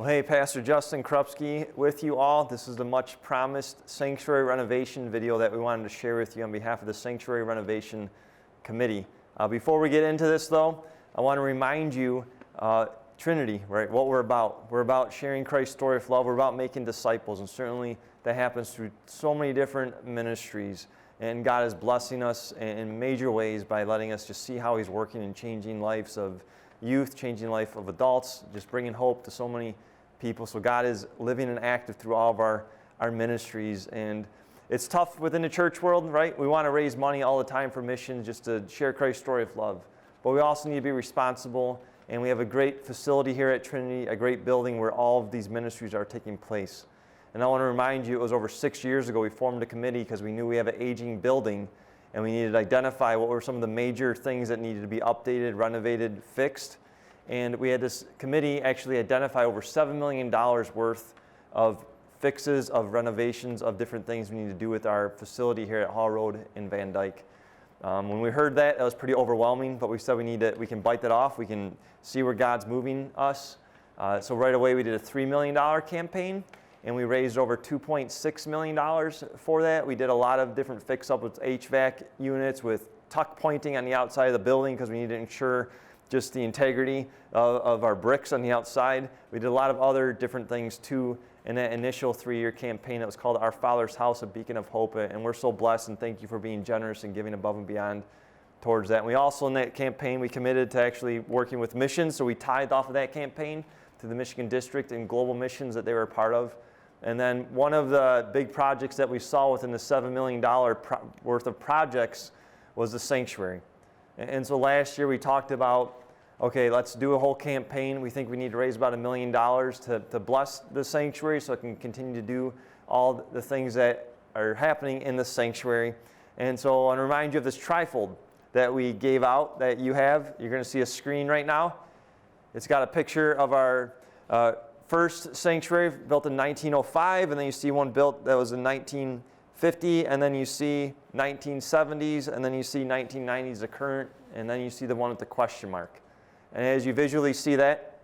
Well, hey, Pastor Justin Krupski with you all. This is the much promised Sanctuary Renovation video that we wanted to share with you on behalf of the Sanctuary Renovation Committee. Before we get into this though, I want to remind you, Trinity, right, what we're about. We're about sharing Christ's story of love. We're about making disciples, and certainly that happens through so many different ministries. And God is blessing us in major ways by letting us just see how He's working and changing lives of youth, changing life of adults, just bringing hope to so many people. So God is living and active through all of our ministries. And it's tough within the church world, right? We want to raise money all the time for missions, just to share Christ's story of love. But we also need to be responsible, and we have a great facility here at Trinity, a great building where all of these ministries are taking place. And I want to remind you, it was over 6 years ago we formed a committee because we knew we have an aging building, and we needed to identify what were some of the major things that needed to be updated, renovated, fixed. And we had this committee actually identify over $7 million worth of fixes, of renovations, of different things we need to do with our facility here at Hall Road in Van Dyke. When we heard that, it was pretty overwhelming, but we said we can bite that off. We can see where God's moving us. So right away we did a $3 million campaign, and we raised over $2.6 million for that. We did a lot of different fix-up with HVAC units, with tuck pointing on the outside of the building because we need to ensure just the integrity of our bricks on the outside. We did a lot of other different things too in that initial 3-year campaign that was called Our Father's House, a Beacon of Hope. And we're so blessed, and thank you for being generous and giving above and beyond towards that. And we also, in that campaign, we committed to actually working with missions. So we tithed off of that campaign to the Michigan District and global missions that they were a part of. And then one of the big projects that we saw within the $7 million worth of projects was the sanctuary. And so last year we talked about, okay, let's do a whole campaign. We think we need to raise about $1 million to bless the sanctuary so it can continue to do all the things that are happening in the sanctuary. And so I want to remind you of this trifold that we gave out that you have. You're going to see a screen right now. It's got a picture of our first sanctuary built in 1905, and then you see one built that was in 1950, and then you see 1970s, and then you see 1990s, the current, and then you see the one with the question mark. And as you visually see that,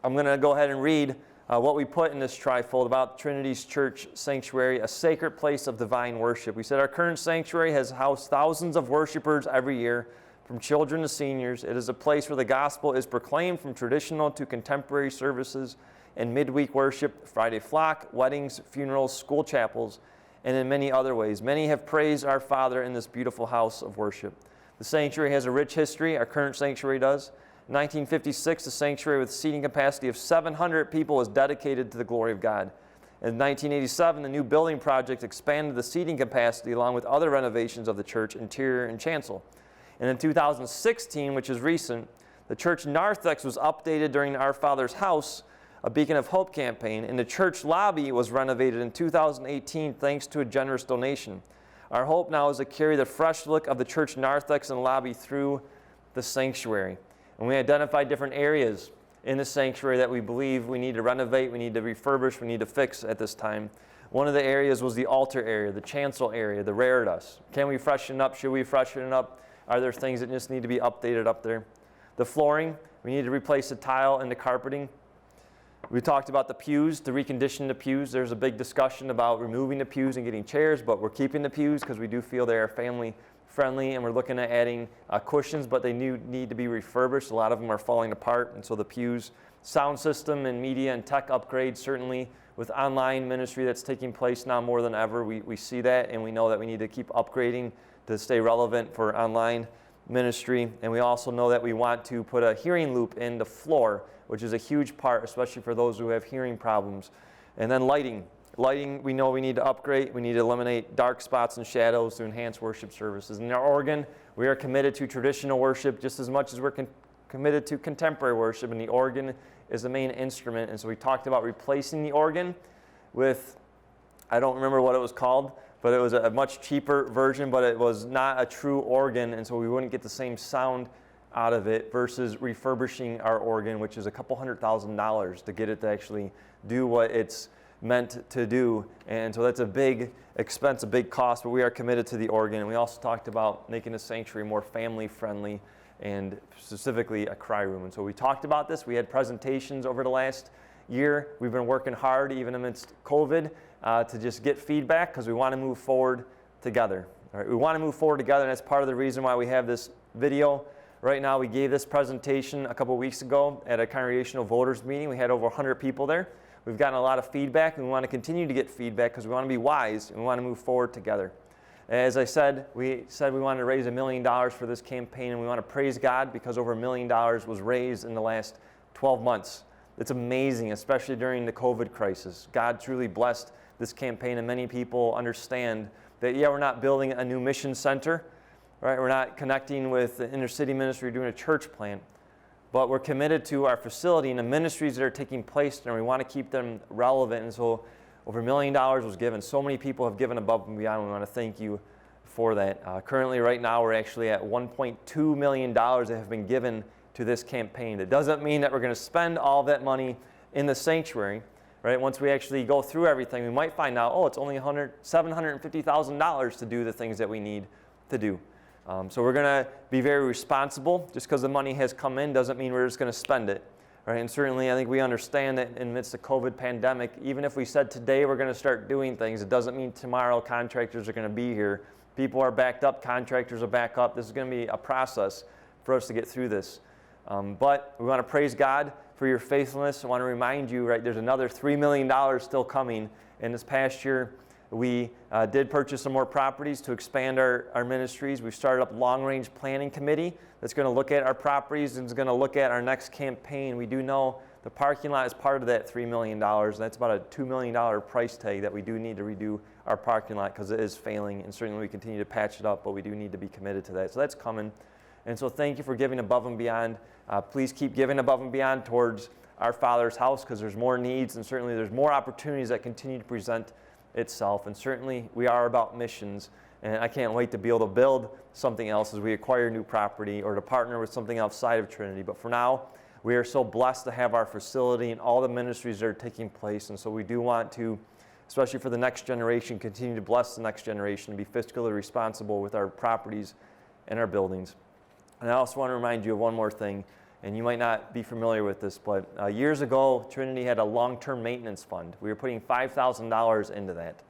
I'm going to go ahead and read what we put in this trifold about Trinity's Church Sanctuary, a sacred place of divine worship. We said our current sanctuary has housed thousands of worshipers every year, from children to seniors. It is a place where the gospel is proclaimed from traditional to contemporary services and midweek worship, Friday flock, weddings, funerals, school chapels, and in many other ways. Many have praised our Father in this beautiful house of worship. The sanctuary has a rich history, our current sanctuary does. In 1956, the sanctuary with seating capacity of 700 people was dedicated to the glory of God. In 1987, the new building project expanded the seating capacity along with other renovations of the church, interior and chancel. And in 2016, which is recent, the church narthex was updated during Our Father's House, a Beacon of Hope campaign, and the church lobby was renovated in 2018 thanks to a generous donation. Our hope now is to carry the fresh look of the church narthex and lobby through the sanctuary. And we identified different areas in the sanctuary that we believe we need to renovate, we need to refurbish, we need to fix at this time. One of the areas was the altar area, the chancel area, the reredos. Can we freshen up? Should we freshen it up? Are there things that just need to be updated up there? The flooring, we need to replace the tile and the carpeting. We talked about the pews, to recondition the pews. There's a big discussion about removing the pews and getting chairs, but we're keeping the pews because we do feel they are family friendly, and we're looking at adding cushions, but they need to be refurbished. A lot of them are falling apart, and so the pews, sound system and media and tech upgrades, certainly with online ministry that's taking place now more than ever, we see that, and we know that we need to keep upgrading to stay relevant for online ministry. And we also know that we want to put a hearing loop in the floor, which is a huge part, especially for those who have hearing problems. And then lighting. Lighting, we know we need to upgrade. We need to eliminate dark spots and shadows to enhance worship services. In our organ, we are committed to traditional worship just as much as we're committed to contemporary worship, and the organ is the main instrument. And so we talked about replacing the organ with, I don't remember what it was called, but it was a much cheaper version, but it was not a true organ, and so we wouldn't get the same sound out of it versus refurbishing our organ, which is a couple $100,000 to get it to actually do what it's meant to do. And so that's a big expense, a big cost, but we are committed to the organ. And we also talked about making the sanctuary more family friendly and specifically a cry room. And so we talked about this. We had presentations over the last year. We've been working hard, even amidst COVID, to just get feedback because we want to move forward together. All right, we want to move forward together, and that's part of the reason why we have this video. Right now, we gave this presentation a couple weeks ago at a congregational voters meeting. We had over 100 people there. We've gotten a lot of feedback, and we want to continue to get feedback because we want to be wise and we want to move forward together. As I said, we wanted to raise $1 million for this campaign, and we want to praise God because over $1 million was raised in the last 12 months. It's amazing, especially during the COVID crisis. God truly blessed this campaign, and many people understand that, yeah, we're not building a new mission center, right? We're not connecting with the inner city ministry, doing a church plant, but we're committed to our facility and the ministries that are taking place there, and we want to keep them relevant. And so over $1 million was given. So many people have given above and beyond. We want to thank you for that. Currently, right now, we're actually at $1.2 million that have been given to this campaign. That doesn't mean that we're going to spend all that money in the sanctuary. Right? Once we actually go through everything, we might find out, oh, it's only $750,000 to do the things that we need to do. So we're going to be very responsible. Just because the money has come in doesn't mean we're just going to spend it. Right? And certainly, I think we understand that in the midst of the COVID pandemic, even if we said today we're going to start doing things, it doesn't mean tomorrow contractors are going to be here. People are backed up, contractors are back up. This is going to be a process for us to get through this. But we want to praise God for your faithfulness. I want to remind you, right, there's another $3 million still coming. In this past year, we did purchase some more properties to expand our ministries. We've started up a long-range planning committee that's going to look at our properties and is going to look at our next campaign. We do know the parking lot is part of that $3 million, and that's about a $2 million price tag that we do need to redo our parking lot because it is failing, and certainly we continue to patch it up, but we do need to be committed to that. So that's coming. And so thank you for giving above and beyond. Please keep giving above and beyond towards our Father's house because there's more needs and certainly there's more opportunities that continue to present itself. And certainly we are about missions. And I can't wait to be able to build something else as we acquire new property or to partner with something outside of Trinity. But for now, we are so blessed to have our facility and all the ministries that are taking place. And so we do want to, especially for the next generation, continue to bless the next generation and be fiscally responsible with our properties and our buildings. And I also want to remind you of one more thing, and you might not be familiar with this, but years ago, Trinity had a long-term maintenance fund. We were putting $5,000 into that.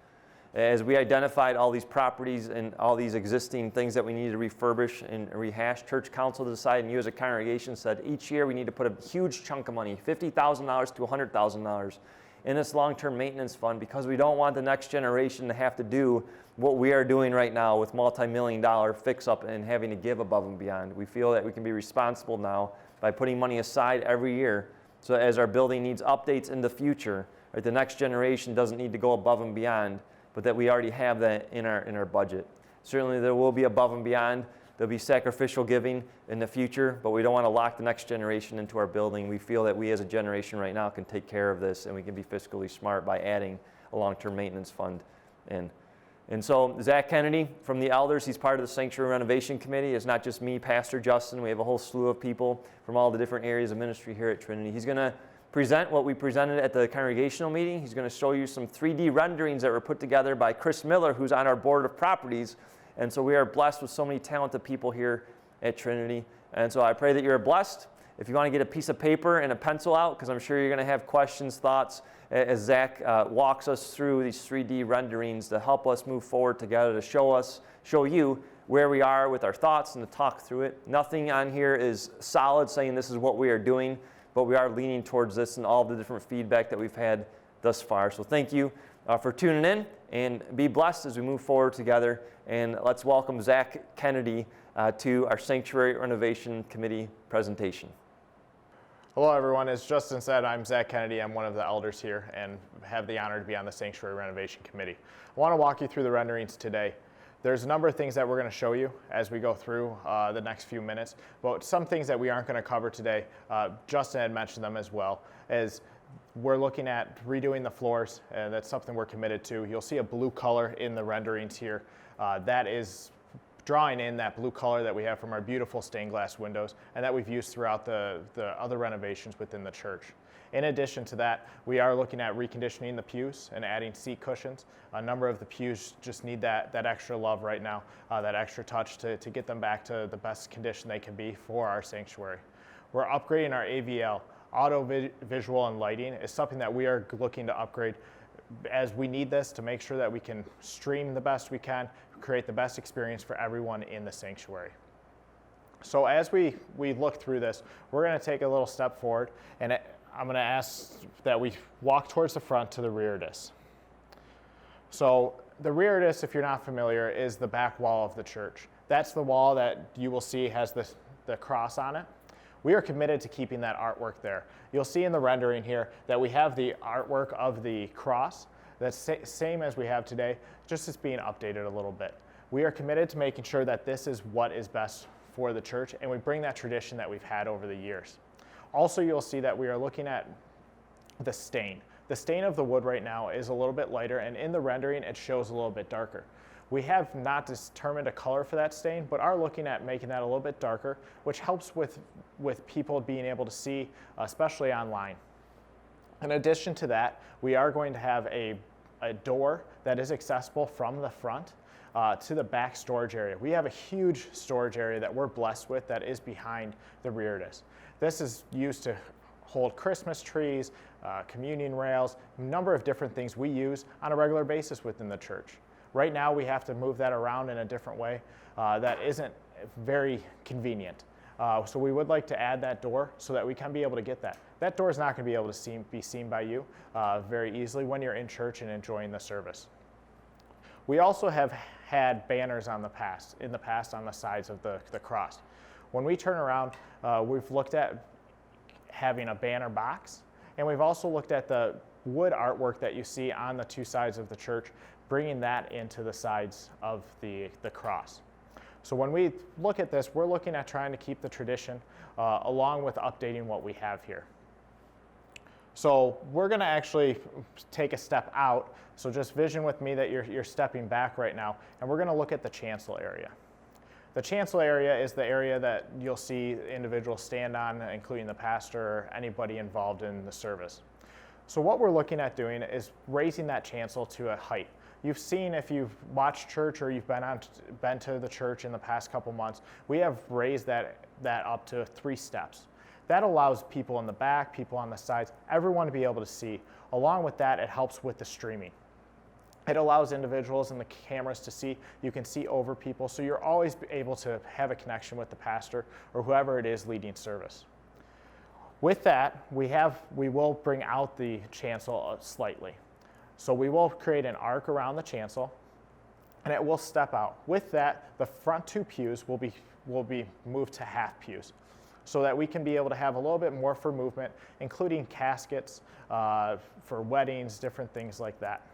As we identified all these properties and all these existing things that we needed to refurbish and rehash, church council decided, and you as a congregation said, each year we need to put a huge chunk of money, $50,000 to $100,000, in this long-term maintenance fund because we don't want the next generation to have to do what we are doing right now with multi-million-dollar fix-up and having to give above and beyond. We feel that we can be responsible now by putting money aside every year so as our building needs updates in the future, right, the next generation doesn't need to go above and beyond, but that we already have that in our budget. Certainly there will be above and beyond. There'll be sacrificial giving in the future, but we don't want to lock the next generation into our building. We feel that we as a generation right now can take care of this and we can be fiscally smart by adding a long-term maintenance fund in. And so Zach Kennedy from the elders, he's part of the Sanctuary Renovation Committee. It's not just me, Pastor Justin. We have a whole slew of people from all the different areas of ministry here at Trinity. He's going to present what we presented at the congregational meeting. He's going to show you some 3D renderings that were put together by Chris Miller, who's on our board of properties. And so we are blessed with so many talented people here at Trinity. And so I pray that you're blessed. If you want to get a piece of paper and a pencil out, because I'm sure you're going to have questions, thoughts, as Zach walks us through these 3D renderings to help us move forward together, to show you where we are with our thoughts and to talk through it. Nothing on here is solid saying this is what we are doing, but we are leaning towards this and all the different feedback that we've had thus far. So thank you for tuning in, and be blessed as we move forward together. And let's welcome Zach Kennedy to our Sanctuary Renovation Committee presentation. Hello everyone, as Justin said, I'm Zach Kennedy. I'm one of the elders here and have the honor to be on the Sanctuary Renovation Committee. I want to walk you through the renderings today. There's a number of things that we're going to show you as we go through the next few minutes, but some things that we aren't going to cover today, Justin had mentioned them as well, as we're looking at redoing the floors, and that's something we're committed to. You'll see a blue color in the renderings here. That is drawing in that blue color that we have from our beautiful stained glass windows and that we've used throughout the other renovations within the church. In addition to that, we are looking at reconditioning the pews and adding seat cushions. A number of the pews just need that extra love right now, that extra touch to get them back to the best condition they can be for our sanctuary. We're upgrading our AVL. visual and lighting is something that we are looking to upgrade as we need this to make sure that we can stream the best we can, create the best experience for everyone in the sanctuary. So as we look through this, we're going to take a little step forward, and I'm going to ask that we walk towards the front to the reredos. So the reredos, if you're not familiar, is the back wall of the church. That's the wall that you will see has the cross on it. We are committed to keeping that artwork there. You'll see in the rendering here that we have the artwork of the cross that's same as we have today, just as being updated a little bit. We are committed to making sure that this is what is best for the church, and we bring that tradition that we've had over the years. Also, you'll see that we are looking at the stain. The stain of the wood right now is a little bit lighter, and in the rendering it shows a little bit darker. We have not determined a color for that stain, but are looking at making that a little bit darker, which helps with people being able to see, especially online. In addition to that, we are going to have a door that is accessible from the front to the back storage area. We have a huge storage area that we're blessed with that is behind the reredos. This is used to hold Christmas trees, communion rails, a number of different things we use on a regular basis within the church. Right now we have to move that around in a different way that isn't very convenient. So we would like to add that door so that we can be able to get that. That door is not going to be able to be seen by you very easily when you're in church and enjoying the service. We also have had banners in the past on the sides of the cross. When we turn around, we've looked at having a banner box, and we've also looked at the wood artwork that you see on the two sides of the church, bringing that into the sides of the cross. So when we look at this, we're looking at trying to keep the tradition along with updating what we have here. So we're going to actually take a step out. So just vision with me that you're stepping back right now, and we're going to look at the chancel area. The chancel area is the area that you'll see individuals stand on, including the pastor or anybody involved in the service. So what we're looking at doing is raising that chancel to a height. You've seen, if you've watched church or you've been to the church in the past couple months, we have raised that up to 3 steps. That allows people in the back, people on the sides, everyone to be able to see. Along with that, it helps with the streaming. It allows individuals and the cameras to see. You can see over people, so you're always able to have a connection with the pastor or whoever it is leading service. With that, we will bring out the chancel slightly. So we will create an arc around the chancel, and it will step out. With that, the front 2 pews will be moved to half pews, so that we can be able to have a little bit more for movement, including caskets for weddings, different things like that.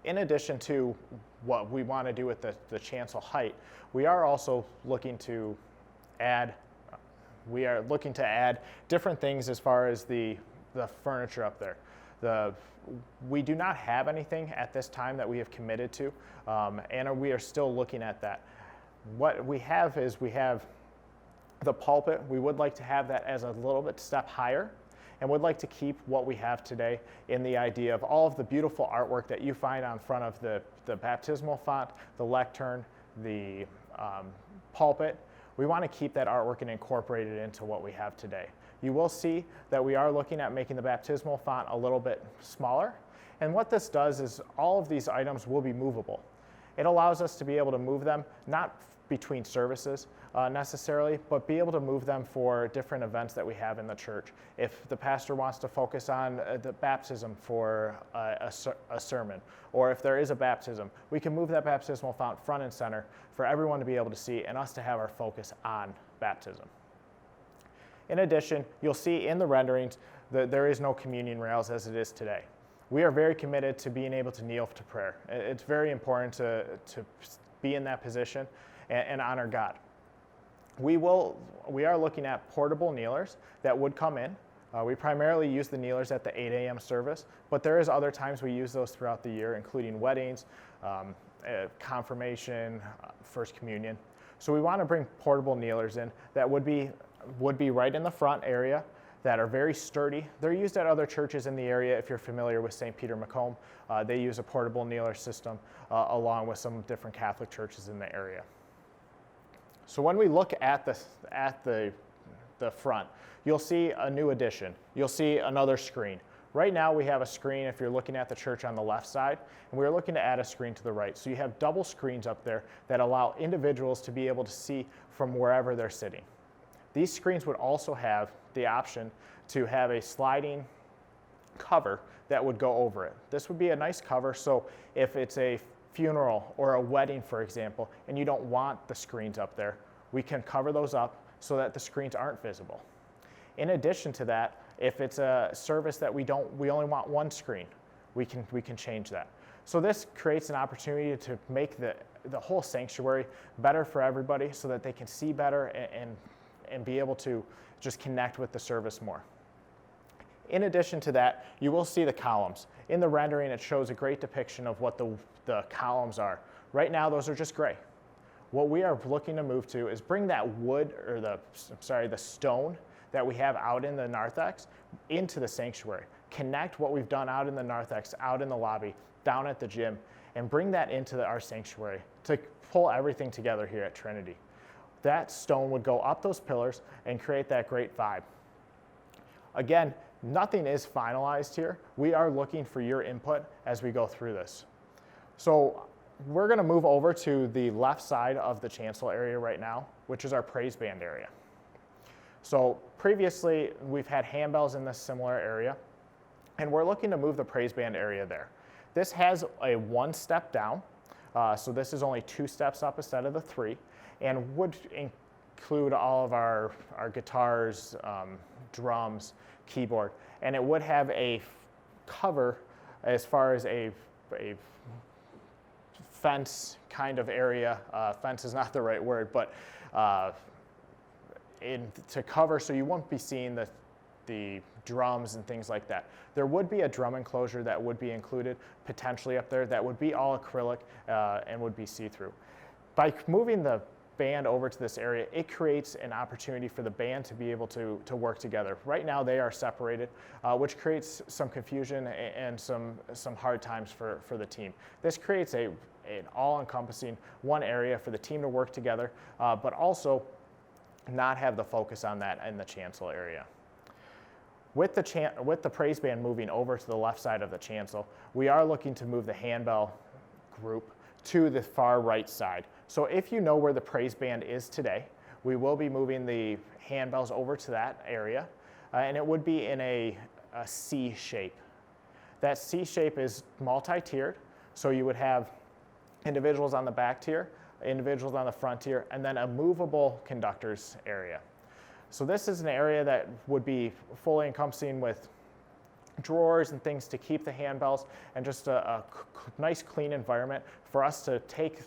In addition to what we want to do with the chancel height, we are also looking to add different things as far as the furniture up there. We do not have anything at this time that we have committed to, and we are still looking at that. What we have is the pulpit. We would like to have that as a little bit step higher, and would like to keep what we have today in the idea of all of the beautiful artwork that you find on front of the baptismal font, the lectern, the pulpit. We want to keep that artwork and incorporate it into what we have today. You will see that we are looking at making the baptismal font a little bit smaller, and what this does is all of these items will be movable. It allows us to be able to move them, not between services necessarily, but be able to move them for different events that we have in the church. If the pastor wants to focus on the baptism for a sermon, or if there is a baptism, we can move that baptismal font front and center for everyone to be able to see and us to have our focus on baptism. In addition, you'll see in the renderings that there is no communion rails as it is today. We are very committed to being able to kneel to prayer. It's very important to be in that position and honor God. We are looking at portable kneelers that would come in. We primarily use the kneelers at the 8 a.m. service, but there is other times we use those throughout the year, including weddings, confirmation, First Communion. So we want to bring portable kneelers in that would be right in the front area, that are very sturdy. They're used at other churches in the area. If you're familiar with St. Peter Macomb, they use a portable kneeler system along with some different Catholic churches in the area. So when we look at the the front, you'll see a new addition. You'll see another screen. Right now we have a screen if you're looking at the church on the left side, and we're looking to add a screen to the right. So you have double screens up there that allow individuals to be able to see from wherever they're sitting. These screens would also have the option to have a sliding cover that would go over it. This would be a nice cover, so if it's a funeral or a wedding, for example, and you don't want the screens up there, we can cover those up so that the screens aren't visible. In addition to that, if it's a service that we only want one screen, we can change that. So this creates an opportunity to make the whole sanctuary better for everybody so that they can see better and be able to just connect with the service more. In addition to that, you will see the columns. In the rendering, it shows a great depiction of what the columns are. Right now, those are just gray. What we are looking to move to is bring that wood, or the stone that we have out in the narthex into the sanctuary. Connect what we've done out in the narthex, out in the lobby, down at the gym, and bring that into our sanctuary to pull everything together here at Trinity. That stone would go up those pillars and create that great vibe. Again, nothing is finalized here. We are looking for your input as we go through this. So we're going to move over to the left side of the chancel area right now, which is our praise band area. So previously, we've had handbells in this similar area, and we're looking to move the praise band area there. This has a one step down, so this is only 2 steps up instead of the 3, and would include all of our guitars, drums, keyboard, and it would have a cover as far as a fence kind of area. Fence is not the right word, but to cover so you won't be seeing the drums and things like that. There would be a drum enclosure that would be included potentially up there that would be all acrylic and would be see-through. By moving the band over to this area, it creates an opportunity for the band to be able to work together. Right now they are separated, which creates some confusion and some hard times for the team. This creates an all-encompassing one area for the team to work together, but also not have the focus on that in the chancel area. With the praise band moving over to the left side of the chancel, we are looking to move the handbell group to the far right side. So if you know where the praise band is today, we will be moving the handbells over to that area, and it would be in a C shape. That C shape is multi-tiered, so you would have individuals on the back tier, individuals on the front tier, and then a movable conductors area. So this is an area that would be fully encompassing with drawers and things to keep the handbells, and just a nice clean environment for us to take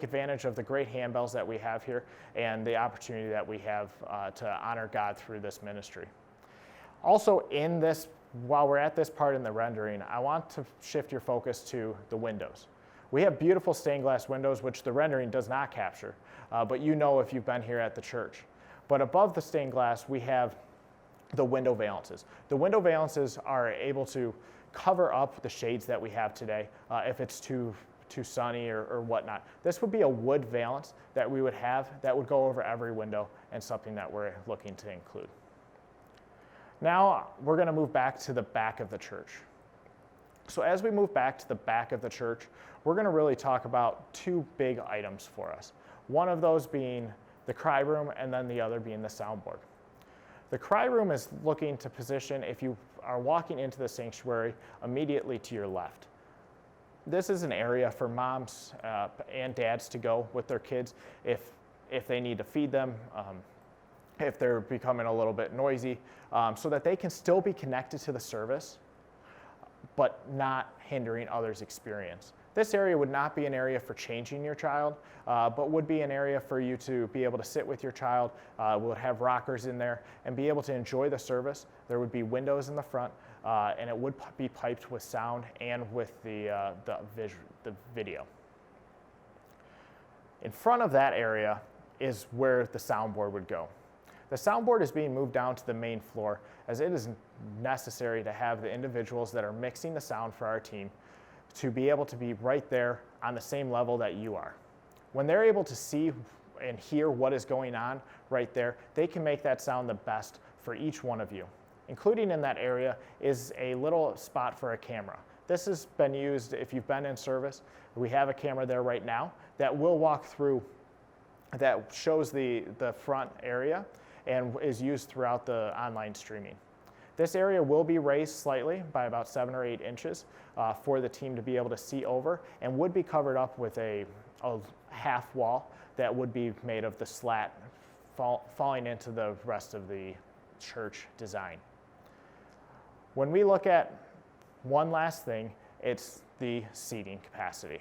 advantage of the great handbells that we have here and the opportunity that we have to honor God through this ministry. Also in this, while we're at this part in the rendering, I want to shift your focus to the windows. We have beautiful stained glass windows, which the rendering does not capture, but you know if you've been here at the church. But above the stained glass, we have the window valances. The window valances are able to cover up the shades that we have today if it's too sunny or whatnot. This would be a wood valance that we would have that would go over every window, and something that we're looking to include. Now we're going to move back to the back of the church. So as we move back to the back of the church, we're going to really talk about 2 big items for us. One of those being the cry room, and then the other being the soundboard. The cry room is looking to position if you are walking into the sanctuary immediately to your left. This is an area for moms and dads to go with their kids if they need to feed them, if they're becoming a little bit noisy, so that they can still be connected to the service, but not hindering others' experience. This area would not be an area for changing your child, but would be an area for you to be able to sit with your child. We'll have rockers in there and be able to enjoy the service. There would be windows in the front, and it would be piped with sound and with the video. In front of that area is where the soundboard would go. The soundboard is being moved down to the main floor, as it is necessary to have the individuals that are mixing the sound for our team to be able to be right there on the same level that you are. When they're able to see and hear what is going on right there, they can make that sound the best for each one of you. Including in that area is a little spot for a camera. This has been used if you've been in service. We have a camera there right now that will walk through, that shows the front area and is used throughout the online streaming. This area will be raised slightly by about 7 or 8 inches for the team to be able to see over, and would be covered up with a half wall that would be made of the slat falling into the rest of the church design. When we look at one last thing, it's the seating capacity.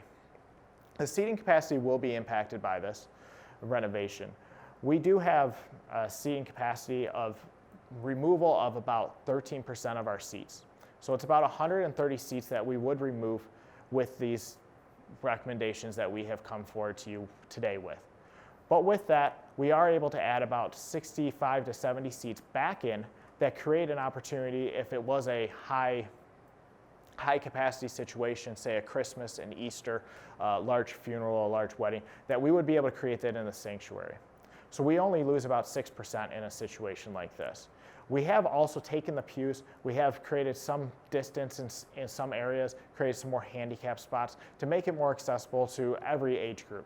The seating capacity will be impacted by this renovation. We do have a seating capacity of removal of about 13% of our seats. So it's about 130 seats that we would remove with these recommendations that we have come forward to you today with. But with that, we are able to add about 65 to 70 seats back in that create an opportunity if it was a high capacity situation, say a Christmas and Easter, large funeral, a large wedding, that we would be able to create that in the sanctuary. So we only lose about 6% in a situation like this. We have also taken the pews, we have created some distance in some areas, created some more handicap spots to make it more accessible to every age group.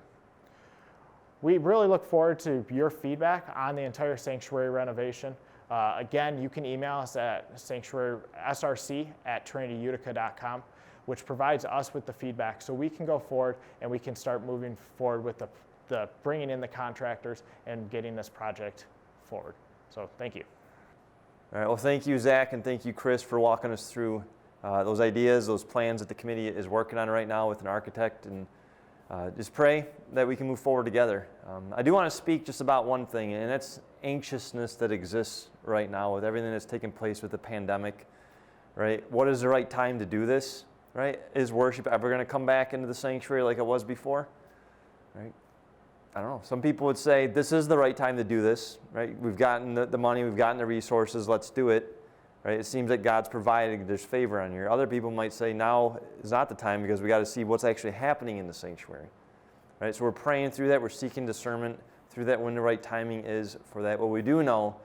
We really look forward to your feedback on the entire sanctuary renovation. Again, you can email us at src@trinityyutica.com, which provides us with the feedback so we can go forward and we can start moving forward with the bringing in the contractors and getting this project forward. So thank you. All right, well, thank you, Zach, and thank you, Chris, for walking us through those ideas, those plans that the committee is working on right now with an architect, and just pray that we can move forward together. I do want to speak just about one thing, and that's anxiousness that exists right now with everything that's taking place with the pandemic, right? What is the right time to do this, right? Is worship ever going to come back into the sanctuary like it was before, right? I don't know. Some people would say this is the right time to do this, right? We've gotten the money, we've gotten the resources, let's do it, right? It seems that God's provided, there's favor on here. Other people might say now is not the time because we got to see what's actually happening in the sanctuary, right? So we're praying through that, we're seeking discernment through that when the right timing is for that. What we do know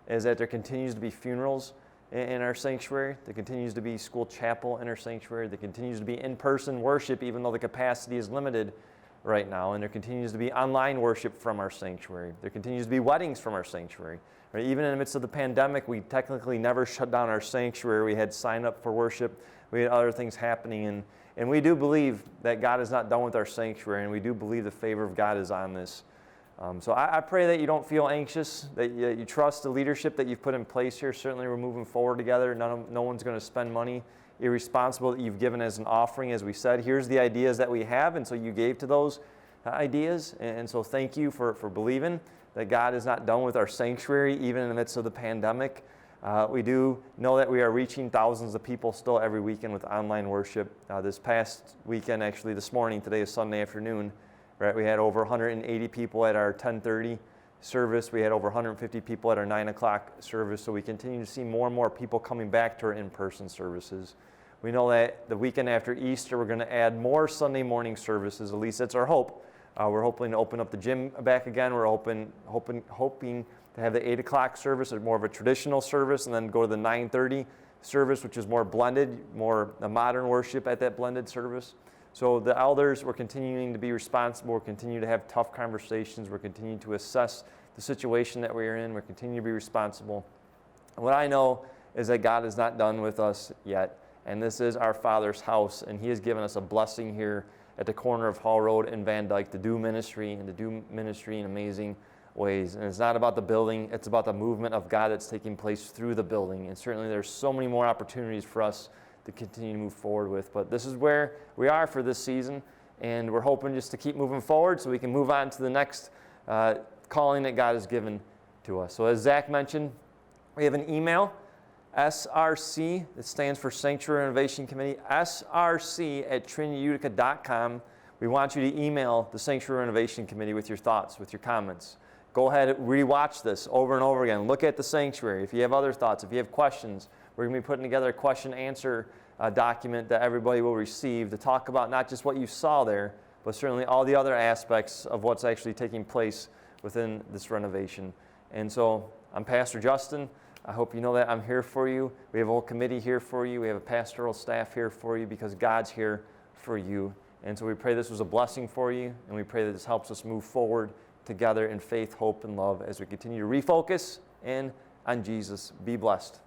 is that there continues to be funerals in our sanctuary, there continues to be school chapel in our sanctuary, there continues to be in-person worship even though the capacity is limited right now, and there continues to be online worship from our sanctuary. There continues to be weddings from our sanctuary. Right? Even in the midst of the pandemic, we technically never shut down our sanctuary. We had sign up for worship. We had other things happening, and we do believe that God is not done with our sanctuary, and we do believe the favor of God is on this. So I pray that you don't feel anxious, that you trust the leadership that you've put in place here. Certainly we're moving forward together. No one's going to spend money irresponsible that you've given as an offering. As we said, here's the ideas that we have, and so you gave to those ideas, and so thank you for believing that God is not done with our sanctuary even in the midst of the pandemic. We do know that we are reaching thousands of people still every weekend with online worship. This past weekend, actually this morning, today is Sunday afternoon, right, we had over 180 people at our 10:30 service. We had over 150 people at our 9 o'clock service, so we continue to see more and more people coming back to our in-person services. We know that the weekend after Easter, we're going to add more Sunday morning services. At least that's our hope. We're hoping to open up the gym back again. We're hoping to have the 8 o'clock service, or more of a traditional service, and then go to the 9:30 service, which is more blended, more a modern worship at that blended service. So the elders, we're continuing to be responsible. We're continuing to have tough conversations. We're continuing to assess the situation that we're in. We're continuing to be responsible. And what I know is that God is not done with us yet. And this is our Father's house, and He has given us a blessing here at the corner of Hall Road and Van Dyke to do ministry, and to do ministry in amazing ways. And it's not about the building, it's about the movement of God that's taking place through the building. And certainly there's so many more opportunities for us to continue to move forward with. But this is where we are for this season, and we're hoping just to keep moving forward so we can move on to the next calling that God has given to us. So as Zach mentioned, we have an email, SRC, that stands for Sanctuary Renovation Committee, src@trinityyutica.com. We want you to email the Sanctuary Renovation Committee with your thoughts, with your comments. Go ahead and rewatch this over and over again. Look at the sanctuary. If you have other thoughts, if you have questions, we're going to be putting together a question-answer document that everybody will receive to talk about not just what you saw there, but certainly all the other aspects of what's actually taking place within this renovation. And so I'm Pastor Justin. I hope you know that I'm here for you. We have a whole committee here for you. We have a pastoral staff here for you because God's here for you. And so we pray this was a blessing for you, and we pray that this helps us move forward together in faith, hope, and love as we continue to refocus in on Jesus. Be blessed.